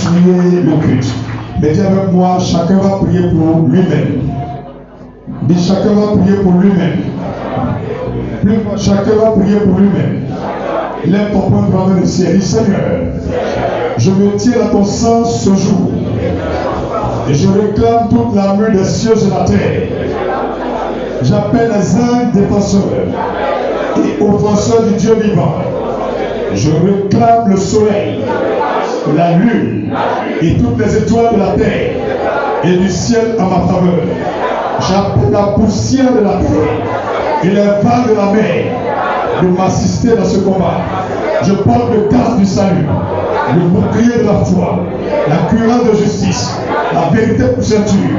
continuer le culte. Mais dis avec moi, chacun va prier pour lui-même. Dis chacun va prier pour lui-même. Chacun va prier pour lui-même. Lève ton poing devant le ciel. Dis Seigneur, je me tiens à ton sens ce jour. Et je réclame toute l'armure des cieux et de la terre. J'appelle les anges défenseurs et offenseurs du Dieu vivant. Je réclame le soleil, la lune et toutes les étoiles de la terre et du ciel à ma faveur. J'appelle la poussière de la terre et les vagues de la mer de m'assister dans ce combat. Je porte le casque du salut, le bouclier de la foi, la cuirasse de justice, la vérité pour ceinture.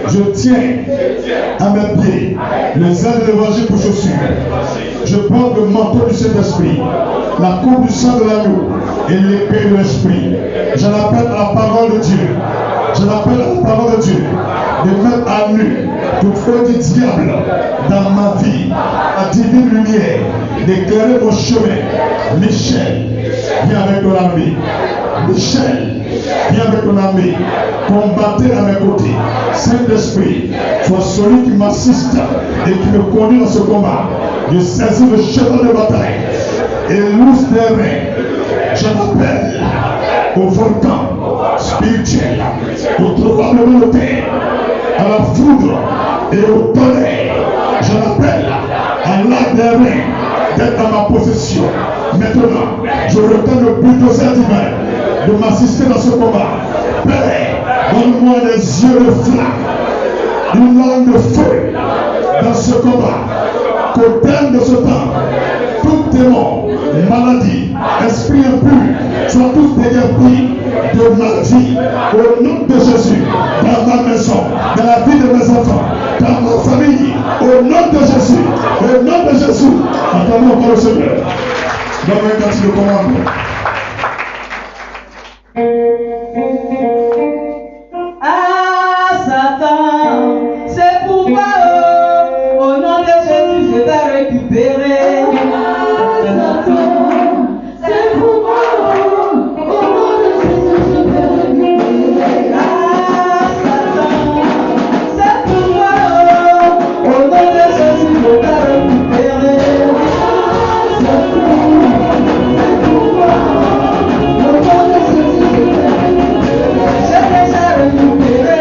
Je tiens à mes pieds les ailes de l'évangile pour chaussures. Je porte le manteau du Saint-Esprit, la coupe du sang de l'agneau et l'épée de l'Esprit. J'en appelle à la parole de Dieu. J'en appelle à la parole de Dieu de mettre à nu toute foi du diable dans ma vie, la divine lumière, d'éclairer mon chemin. Michel, viens avec ton armée. Michel, viens avec ton armée. Combattez à mes côtés. Saint-Esprit, sois celui qui m'assiste et qui me conduit dans ce combat. Je saisis le chemin de bataille et loose des reins. Je m'appelle au volcan spirituel, au tremblement de terre, à la foudre et au tonnerre. Je m'appelle à l'arc des reins d'être dans ma possession. Maintenant, je retourne le bulldozer divin de m'assister dans ce combat. Père, donne-moi des yeux de flamme, une langue de feu dans ce combat. Qu'au terme de ce temps, tout démon, maladie, esprit impur, soient tous déguerpis de ma vie. Au nom de Jésus, dans ma maison, dans la vie de mes enfants, dans ma famille, au nom de Jésus, au nom de Jésus, attendons encore le Seigneur. Donne-moi un cantique de commandement. Ah, Satan, c'est pourquoi au nom de Jésus, je vais récupérer. Ah, Satan, c'est pourquoi au nom de Jésus, je vais récupérer. Ah, Satan, c'est pourquoi au nom de Jésus, je vais récupérer. Ah, Satan, c'est pourquoi au nom de Jésus, je vais récupérer. J'ai déjà récupéré.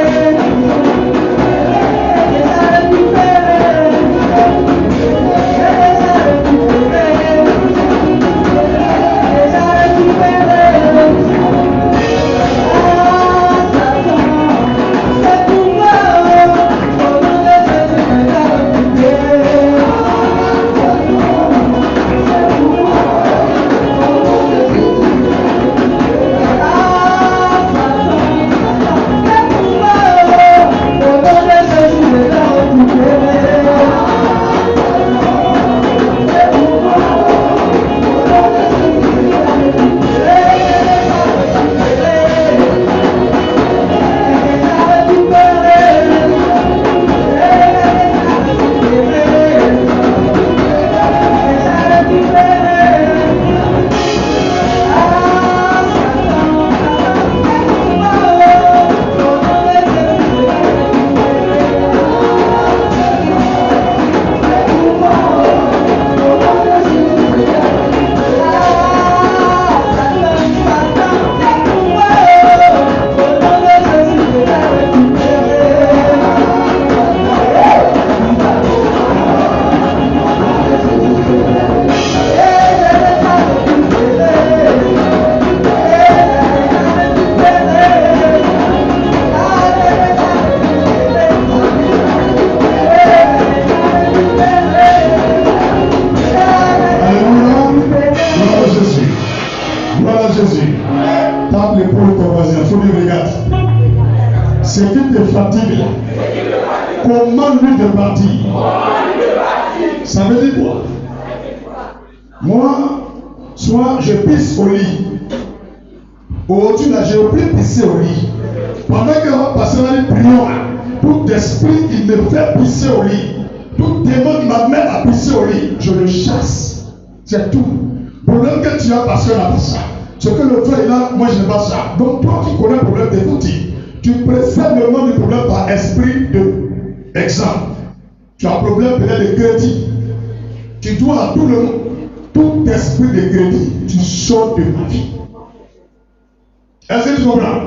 Commande-lui de partir. Ça veut dire quoi? Moi, soit je pisse au lit. Aujourd'hui, là, j'ai oublié de pisser au lit. Pendant qu'on va passer dans les prions, tout esprit qui me fait pisser au lit, tout démon qui m'amène à pisser au lit, je le chasse. C'est tout. Pour l'homme que tu as passé là pour ça. Ce que le frère est là, moi je n'ai pas ça. Donc toi qui connais le problème des boutiques, tu précèdes le nom du problème par esprit de exemple. Tu as un problème peut-être de crédit. Tu dois à tout le monde, tout esprit de crédit, tu sors de ma vie. Est-ce que tu comprends?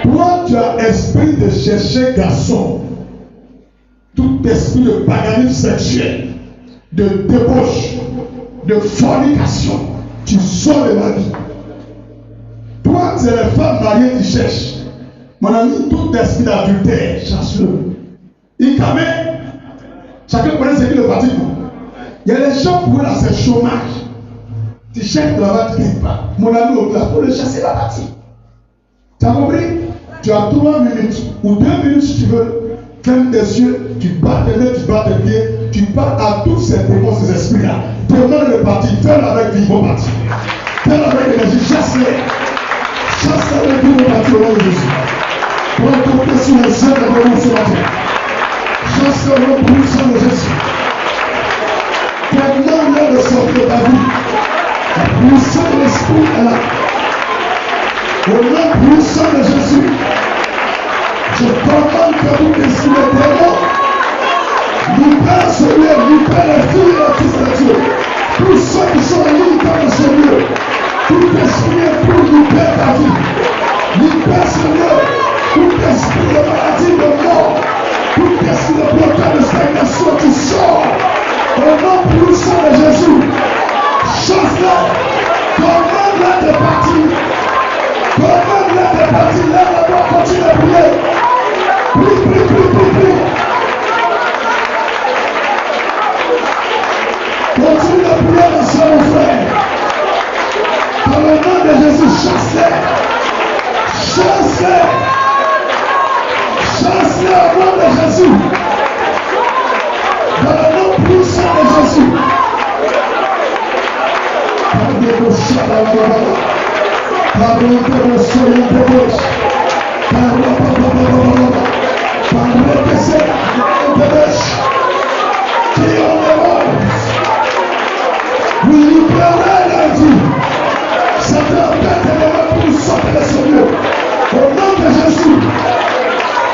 Toi, tu as esprit de chercher garçon. Tout esprit de paganisme sexuel, de débauche, de fornication, tu sors de ma vie. Toi, tu es les femmes mariées qui cherchent. Mon ami, tout esprit d'adultère, chasse-le. Il camait. Chacun connaît ce qui le fatigue. Il y a des gens pour là, c'est chômage. Tu cherches de là-bas, tu ne gagnes pas. Mon ami, au là, pour le chasser la partie. Tu as compris? Tu as 3 minutes ou 2 minutes si tu veux. Ferme tes yeux, tu bats tes mains, tu bats tes pieds, tu parles à tous ces démons, ces esprits-là. Demande le parti, fais-le avec vivant parti. Fais-le avec énergie, chasse-les. Chasse-les avec vivant parti au nom de Jésus. Pour compter sur les yeux de l'homme ce matin. Chasse-les au nom puissant de Jésus. Commande-le de sortir de ta vie. La puissance de l'esprit est là. Au nom puissant de Jésus. Je commande que tout esprit de démon libère ce lieu, libère les filles et les fils de Dieu. Tous ceux qui sont libres dans ce lieu, tout esprit est pour libérer ta vie. Libère ce lieu, tout esprit de maladie, de mort, tout esprit de blocage, de stagnation, tu sors. Au nom puissant de Jésus, chasse-les, commande-les de partir. Commande-les de partir, lève-la, continue à prier. Prie. Continue à prier, ma soeur, mon frère. Dans le nom de Jésus, chasse-les. Chasse-les. Chasse-les au nom de Jésus. Dans le nom puissant de Jésus. Vous libérez la vie. C'est un bête élément pour sortir de ce lieu. Au nom de Jésus.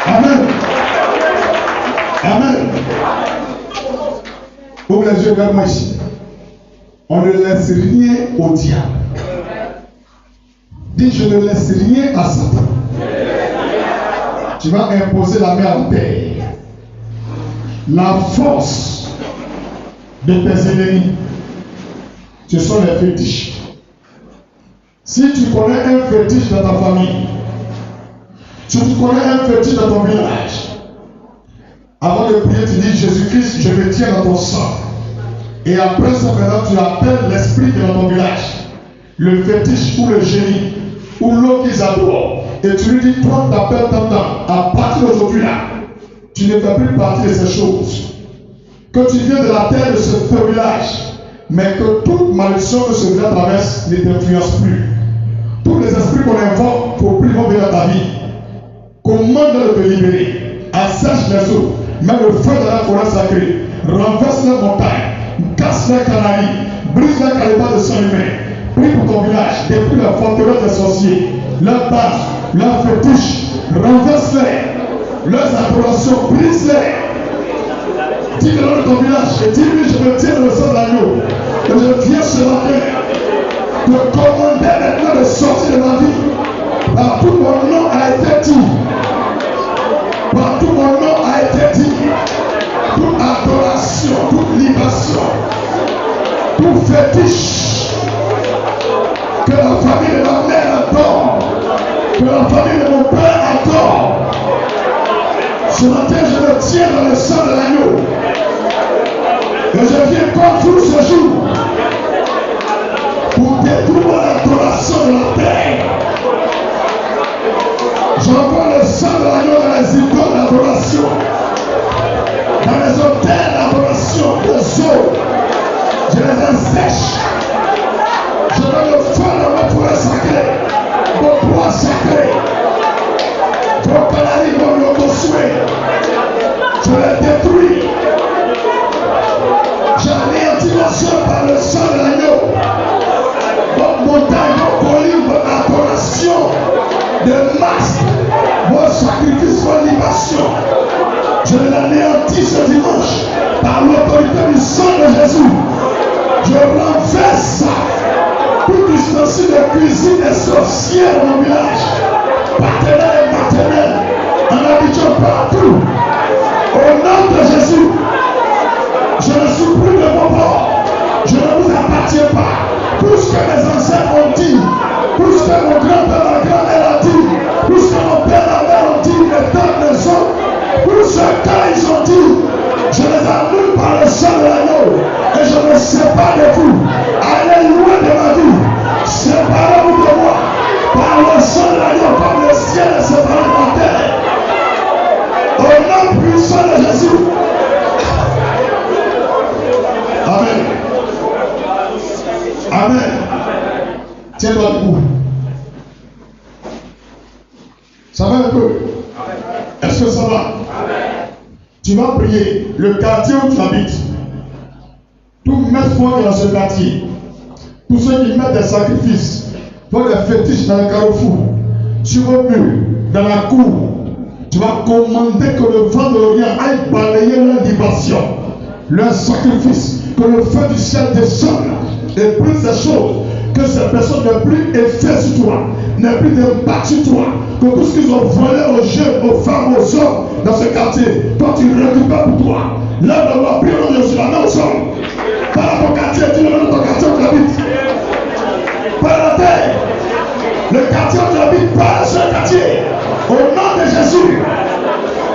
Amen. Amen. Ouvre les yeux vers moi ici. On ne laisse rien au diable. Dis, je ne laisse rien à Satan. Tu vas imposer la main à terre. La force de tes ennemis, ce sont les fétiches. Si tu connais un fétiche dans ta famille, si tu connais un fétiche dans ton village, avant de prier, tu dis Jésus-Christ, je me tiens dans ton sang. Et après ça, maintenant, tu appelles l'esprit qui est dans ton village, le fétiche ou le génie, ou l'eau qu'ils adorent. Et tu lui dis, toi, t'appelles ton temps. À partir d'aujourd'hui là, tu ne fais plus partie de ces choses. Que tu viens de la terre de ce village, mais que toute malédiction que ce village traverse ne t'influence plus. Tous les esprits qu'on invoque pour plus venir dans ta vie, commande de te libérer. Assèche les eaux, mets le feu dans la forêt sacrée, renverse les montagnes, casse les canaries, brise les calibres de sang humain. Prie pour ton village, détruis la forteresse des sorciers, leurs bases, leurs fétiches, renverse-les, leurs adorations, brise-les. Dis le nom de ton village et dis-lui, je me tiens dans le sang de l'agneau. Et je viens ce matin te commander maintenant de sortir de ma vie. Partout mon nom a été dit. Partout mon nom a été dit. Toute adoration, toute libation, tout fétiche que la famille de ma mère adore, que la famille de mon père adore. Ce matin, je me tiens dans le sang de l'agneau. Et je viens contre vous ce jour pour détruire l'adoration de la terre. J'envoie le sang de l'agneau dans les idoles d'adoration, dans les hôtels d'adoration, les eaux. Je les assèche. Je donne le feu dans ma forêt sacrée, mon bois sacré, vos paradis, vos logosoués. Je les détruis. J'anéantis mon sol par le sang de l'agneau. Vos montagnes, vos collines, vos libération. Je l'anéantis ce dimanche par l'autorité du sang de Jésus. Je renverse tout ustensile de cuisine et sorcière dans mon village, paternel et maternel, en habitant partout. Au nom de Jésus, je ne suis plus de mon bord. Je ne vous appartiens pas. Tout ce que mes ancêtres ont dit, tout ce que mon grand-père, ma grand-mère a dit, tout ce que mon père, ma mère ont dit, les temps, les hommes, tout ce qu'ils ont dit, je les annule par le sang de l'agneau et je me sépare de vous. Allez loin de ma vie. Séparez-vous de moi par le sang de l'agneau comme le ciel est séparé de la terre. Au nom puissant de Jésus. Amen. Amen. Tiens-toi debout. Ça va un peu? Est-ce que ça va? Tu vas prier. Le quartier où tu habites, tout mettre foi dans ce quartier. Tous ceux qui mettent des sacrifices, font des fétiches dans le carrefour, sur vos murs, dans la cour, tu vas commander que le vent de l'Orient aille balayer leur libation, leur sacrifice, que le feu du ciel descende et brise ces choses, que ces personnes n'aient plus effet sur toi, n'aient plus d'impact sur toi, que tout ce qu'ils ont volé aux jeunes, aux femmes, aux hommes dans ce quartier, toi tu récupères pour toi. Là, on va prier au nom de Jésus, la main ensemble. Par ton quartier, dis le nom de ton quartier où tu habites. Par la terre, le quartier où tu habites, par ce quartier, au nom de Jésus,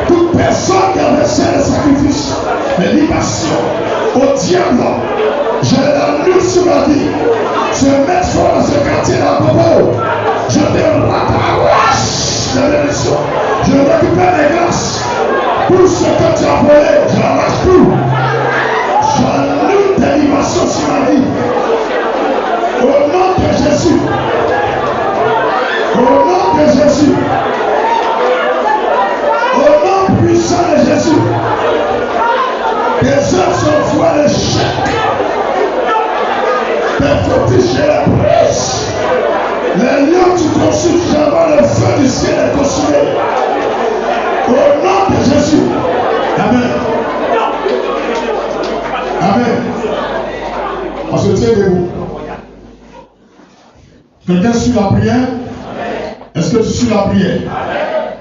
toute personne qui a versé les sacrifices, les libations au diable, je l'annule sur ma vie. Je mets fort dans ce quartier là, Bobo. Je dérapache les bénédictions. Je récupère les grâces. Tout ce que tu as volé, je l'arrache tout. J'annule tes libations sur ma vie. Au nom de Jésus. Au nom de Jésus. Au nom puissant de Jésus. Tes œuvres sont vouées à l'échec. Tes fétiches et les prises. Les lieux que tu consultes, jamais le feu du ciel est consumé. Au nom de Jésus. Amen. Amen. On se tient debout. Quelqu'un suit la prière? Est-ce que tu suis la prière?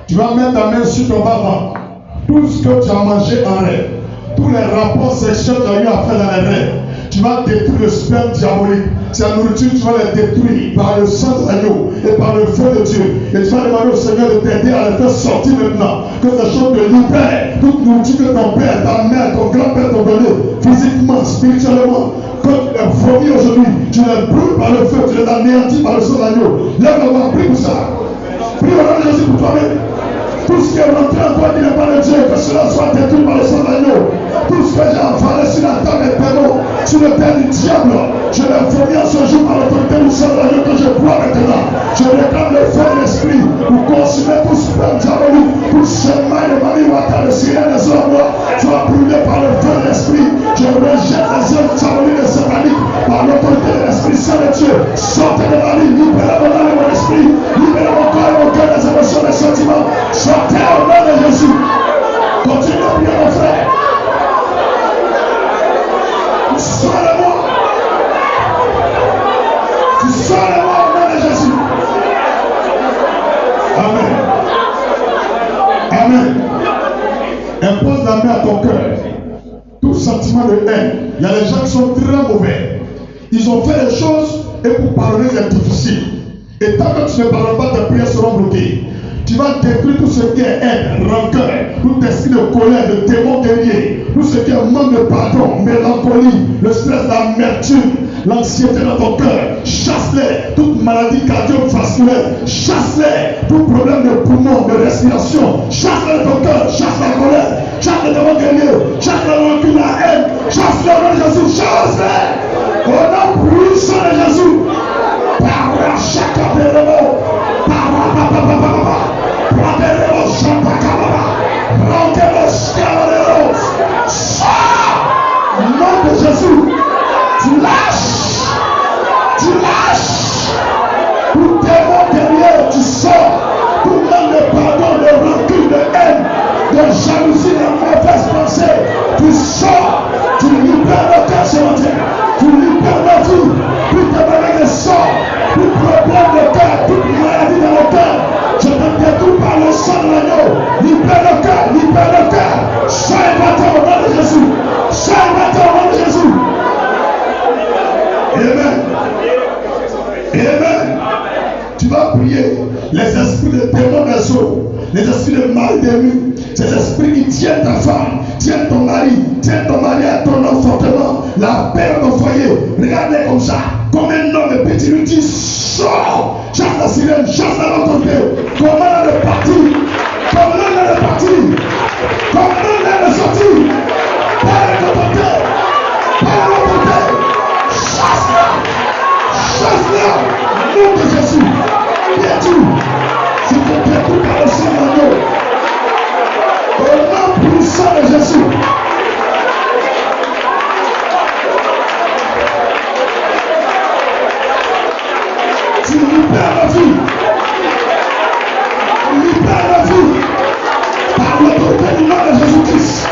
Tu vas mettre ta main sur ton ventre. Tout ce que tu as mangé en rêve, tous les rapports sexuels que tu as eu à faire dans les rêves, tu vas détruire le sperme diabolique. Sa nourriture, tu vas les détruire par le sang de l'agneau et par le feu de Dieu. Et tu vas demander au Seigneur de t'aider à les faire sortir maintenant. Que ces choses te libèrent. Toute nourriture que ton père, ta mère, ton grand-père t'ont donné, physiquement, spirituellement, que tu les vomis aujourd'hui, tu les brûles par le feu, tu les anéantis par le sang de l'agneau. Lève-le-moi, prie pour ça. Prie au nom de Jésus pour toi-même. Tout ce qui est rentré en toi qui n'est pas de Dieu, que cela soit détruit par le sang de l'agneau. Tout ce que j'ai avalé sur la table et péno, sur le terre du diable, je l'ai vomi en ce jour par l'autorité du sang de l'agneau que je bois maintenant. Je réclame le feu de l'esprit pour consumer tout sperme diabolique, tout chemin de Marie Wata, de sirène des hommes, soit brûlé par le feu de l'esprit. Je rejette les œuvres diaboliques et sataniques par l'autorité de l'esprit saint de Dieu. Sortez de ma vie, libérez mon âme et mon esprit, libérez mon corps et mon cœur des émotions, des sentiments. Sortez au nom de Jésus. Continuez à prier mon frère. Tu sors de moi. Tu sors de moi au nom de Jésus. Amen. Amen. Impose la main à ton cœur. Tout sentiment de haine. Il y a des gens qui sont très mauvais. Ils ont fait des choses et pour pardonner c'est difficile. Et tant que tu ne parles pas, tes prières seront bloquées. Tu vas détruire tout ce qui est haine, rancœur, tout esprit de colère, de démon guerrier, tout ce qui est manque de pardon, mélancolie, le stress, l'amertume, l'anxiété dans ton cœur. Chasse-les, toute maladie cardiovasculaire, chasse-les, tout problème de poumon, de respiration, chasse-les de ton cœur, chasse la colère, chasse le démon guerrier, chasse la rancune, la haine, chasse-les au nom de Jésus, chasse-les au nom puissant de Jésus. Par chaque démon, au nom de Jésus, tu lâches, tout démon derrière, tu sors, tout manque de pardon, de rancune, de haine, libère le cœur. Sois épaté au nom de Jésus. Sois épaté au nom de Jésus. Amen. Amen. Tu vas prier. Les esprits de démons des eaux, les esprits de mal de nuit, ces esprits qui tiennent ta femme, tiennent ton mari à ton enfantement, la paix dans ton foyer. Regardez comme ça, comme un homme petit lui dit, sors, chasse la sirène, chasse la l'autorité. Comment elle est partie? Comment elle est partie? Comment elle est sortie? Par l'autorité, par l'autorité, chasse-la, chasse-la, au nom de Jésus. Viens-tu? Je te détruis par le sang d'agneau. Au nom puissant de Jésus. Tu libères la vie. Libère la vie. Par l'autorité du nom de Jésus-Christ.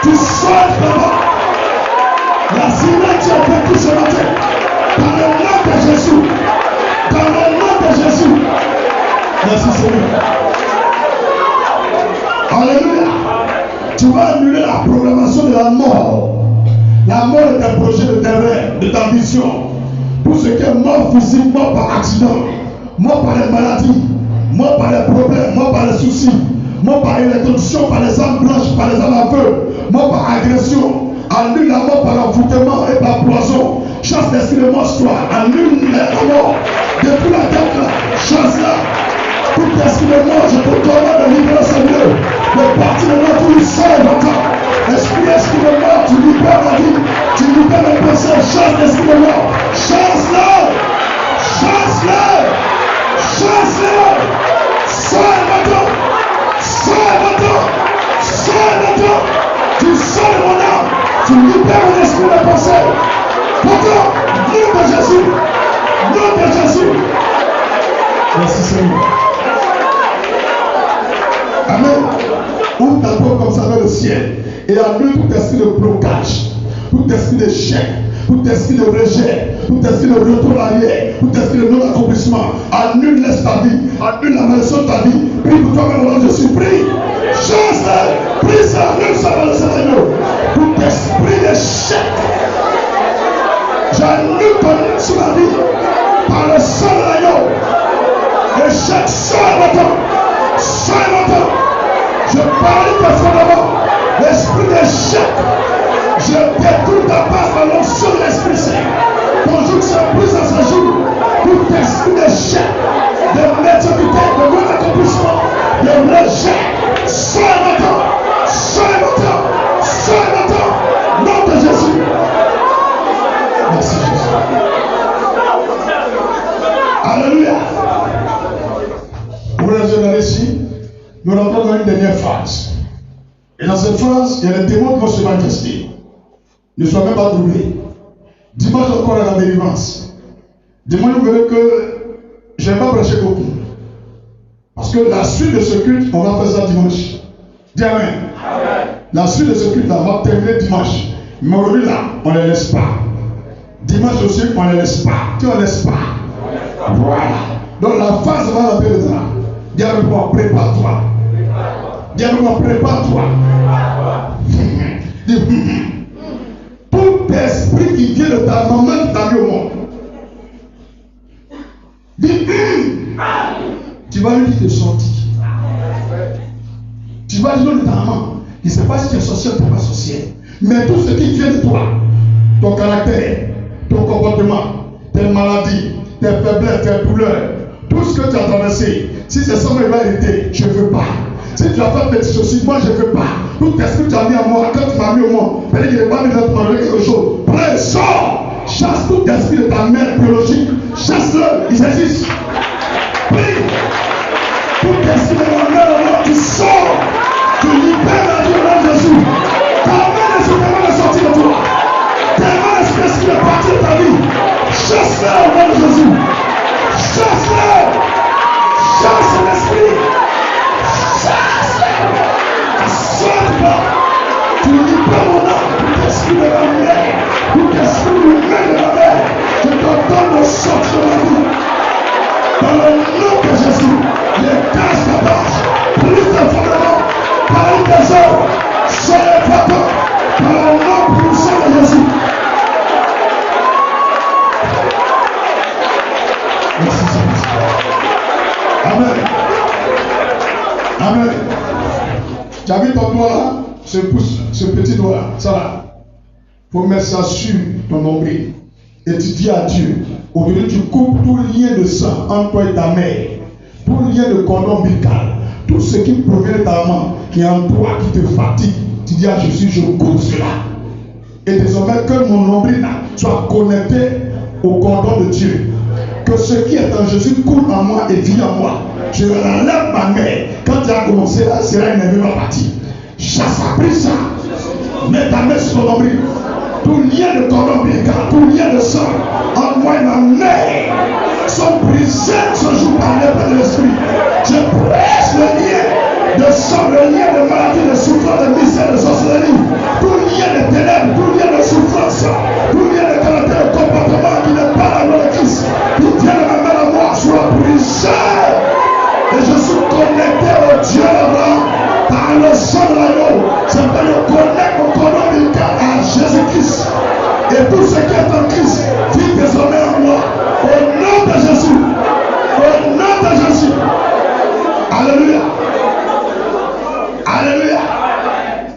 Tu sors d'abord. La sirène qui a vécu ce matin. Par le nom de Jésus. Par le nom de Jésus. Merci Seigneur. Alléluia. Tu vas annuler la programmation de la mort. La mort est un projet de tes rêves, de ta vision. Tout ce qui est mort physique, mort par accident, mort par les maladies, mort par les problèmes, mort par les soucis, mort par électrocution, par les âmes blanches, par les âmes à feu, mort par agression. Annule la mort par envoûtement et par poison. Chasse l'esprit de mort sur toi. Annule la mort. Depuis la tête là, chasse-la. Tout esprit de mort, je te commande de libérer ce lieu. Le parti de mort, tu lui sors longtemps. Esprit de mort, tu libères la vie. Tu libères le péché. Chasse l'esprit de mort. Chasse-le. Chasse-le. Chasse-le. Sors maintenant. Sors maintenant. Sors maintenant. Tu sors de mon âme. Tu libères mon esprit de pensée. Pourquoi? Nom de Jésus. Nom de Jésus. Merci Seigneur. Amen. Ouvre ta porte comme ça vers le ciel et annule tout esprit de blocage, tout esprit d'échec, tout esprit de rejet, tout esprit de retour arrière, tout esprit de non-accomplissement. Annule, laisse ta vie, annule la malédiction de ta vie. Prie pour toi-même au nom de Jésus. Prie. Chasse, prie ça, annule ça dans le Seigneur. Tout esprit d'échec. J'annule ton nom sur la vie par le sang de l'agneau. Échec, sois maintenant. Sois maintenant. Je parle de fondaments. L'esprit d'échec. Je détruis ta base par l'onction de l'Esprit Saint. Ton jour se brise à ce jour. Tout esprit d'échec, de médiocrité, de non-accomplissement, de rejet. Sois maintenant. Sois maintenant. Sois maintenant. Nom de Jésus. Merci Jésus. Alléluia. Pour les jeunes ici, nous rentrons dans une dernière phase. Et dans cette phase, il y a des démons qui vont se manifester. Ne sois même pas troublé. Dimanche encore à la délivrance. Dimanche, vous verrez que je n'ai pas prêché beaucoup. Parce que la suite de ce culte, on va faire ça dimanche. Dis Amen. Amen. La suite de ce culte-là, on va terminer dimanche. Mais aujourd'hui, là, on ne les laisse pas. Dimanche aussi, on ne les laisse pas. Tu ne les laisses pas. Voilà. Donc la phase va rentrer dedans. Dis avec moi, prépare-toi. Dis avec moi, prépare-toi. Tout esprit qui vient de ta maman qui t'a mis au monde. Dis, tu vas lui dire de sortir. Tu vas dire de ta maman. Il ne sait pas si tu es sorcière ou tu n'es pas sorcière. Mais tout ce qui vient de toi, ton caractère, ton comportement, tes maladies, tes faiblesses, tes douleurs, tout ce que tu as traversé, si c'est ça qui va hériter, je ne veux pas. Si tu as fait des choses, moi je ne veux pas. Tout esprit que tu as mis à moi, quand tu m'as mis au monde, peut-être qu'il n'est pas mis dans ton quelque chose. Prends, sors, chasse tout esprit de ta mère biologique, chasse-le, il existe. Prie. Tout esprit de ma mère, tu sors, tu libères la vie au nom de Jésus. Ta main est supérieure de sortir de toi. Ta main est supérieure de partir de ta vie. Chasse-le au nom de Jésus. Chasse-le. Chasse l'esprit. Chasse-le. Sors-le. Tu libères mon âme. Tout esprit de la mère. Tout esprit de la mère. Je te donne le sortir de la vie. Dans le nom de Jésus. Les casse ta marche. Prise de fondement. paralyse des hommes, soyez vacants par le nom puissant de Jésus. Merci Seigneur. Amen. Amen. Tu as vu ton doigt là, ce pouce, ce petit doigt là, ça là. Il faut mettre ça sur ton nombril. Et tu dis à Dieu, aujourd'hui tu coupes tout lien de sang entre toi et ta mère, tout lien de cordon ombilical, tout ce qui provient de ta main, qui est en toi, qui te fatigue. Tu dis à Jésus, je coupe cela. Et désormais que mon nombril soit connecté au cordon de Dieu. Que ce qui est en Jésus coule en moi et vit en moi. Je enlève ma mère. Quand tu as commencé là, c'est là une ma partie. Chasse à pris ça. Mets ta main sur ton nombril. Tout lien de cordon ombilical, tout lien de sang, entre moi et ma mère, sont brisés ce jour par l'épée de l'esprit. Je brise le lien de sang, le lien de maladie, de souffrance, de misère, de sorcellerie, tout lien de ténèbres, tout lien de souffrance, tout lien de caractère, de comportement qui n'est pas la loi de Christ, qui tient de ma mère à moi, soit brisé. Et je suis connecté au Dieu là-bas par le sang de l'agneau. C'est pas de connecter mon cordon ombilical à Jésus-Christ. Et tout ce qui est en Christ vit désormais en moi. Au nom de Jésus. Au nom de Jésus. Alléluia. Alléluia.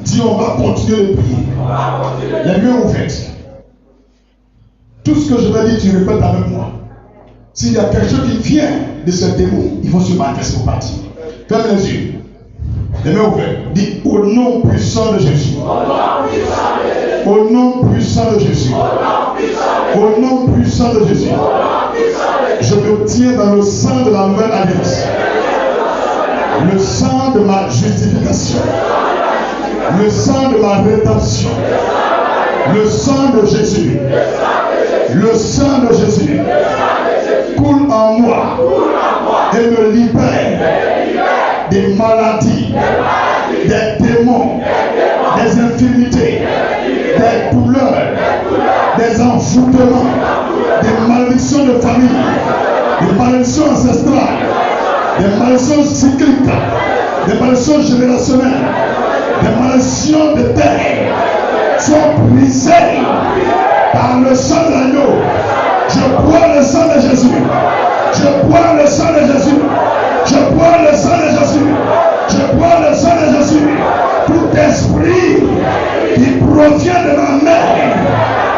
Dis, on va continuer de prier. Les mains ouvertes. Tout ce que je vais dire, tu répètes avec moi. S'il y a quelque chose qui vient de ce démon, il faut se manifester pour partir. Ferme les yeux. Les mains ouvertes. Dis au nom puissant de Jésus. Au nom puissant de Jésus. Au nom puissant de Jésus. Je me tiens dans le sang de la nouvelle alliance. Le sang de ma justification. Le sang de ma rédemption. Le sang de Jésus. Le sang de Jésus coule en moi et me libère des maladies, des démons, des infirmités, des douleurs, des envoûtements, des malédictions de famille, des malédictions ancestrales, des malédictions cycliques, des malédictions générationnelles, des malédictions de terre sont brisées par le sang de l'agneau. Je bois le sang de Jésus. Je bois le sang de Jésus. Je bois le sang de Jésus. Je bois le sang de Jésus. Tout esprit qui provient de ma mère,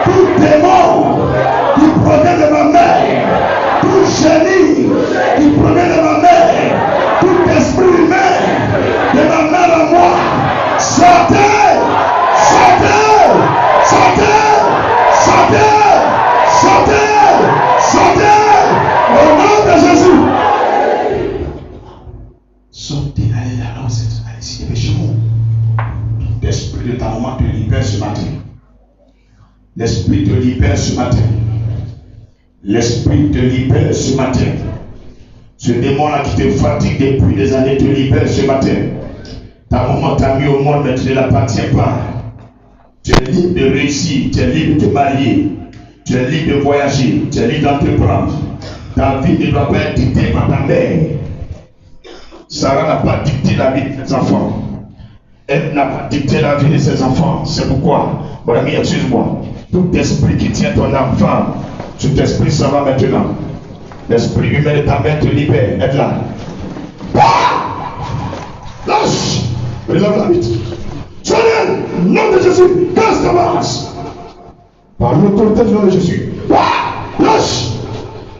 tout démon qui provient de ma mère, tout génie qui provient de ma mère, tout esprit humain de ma mère à moi, sortez, sortez, sortez, sortez, sortez, sortez, au nom de Jésus. Sortez, allez là, allez-y, dépêchez-vous. L'esprit de ta maman te libère ce matin. L'esprit te libère ce matin. L'esprit te libère ce matin. Ce démon-là qui te fatigue depuis des années te libère ce matin. Ta maman t'a mis au monde, mais tu ne l'appartiens pas. Tu es libre de réussir, tu es libre de te marier, tu es libre de voyager, tu es libre d'entreprendre. Ta vie ne doit pas être dictée par ta mère. Sarah n'a pas dicté la vie de ses enfants. Elle n'a pas dicté la vie de ses enfants. C'est pourquoi, mon ami, excuse-moi, tout esprit qui tient ton enfant, cet esprit s'en va maintenant. L'esprit humain de ta mère te libère. Aide là. Lâche. Relève la vite. Soignez, nom de Jésus, casse ta base. Par l'autorité du nom de Jésus. Lâche.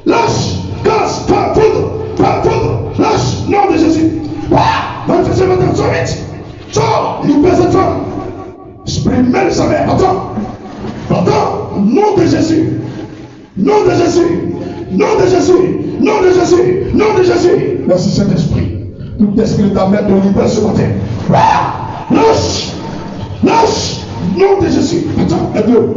Lâche. Casse. Pas foudre. Pas foudre. Lâche. Nom de Jésus. Manifestez votre attention vite. Sors. Libère cette femme. Esprit humain de sa mère. Attends. Attends. Nom de Jésus. Nom de Jésus. Nom de Jésus. Nom de Jésus. Nom de Jésus. Merci Saint-Esprit. Tout esprit de ta mère te libère ce matin. Lâche. Lâche. Nom de Jésus. Attends, aide-le.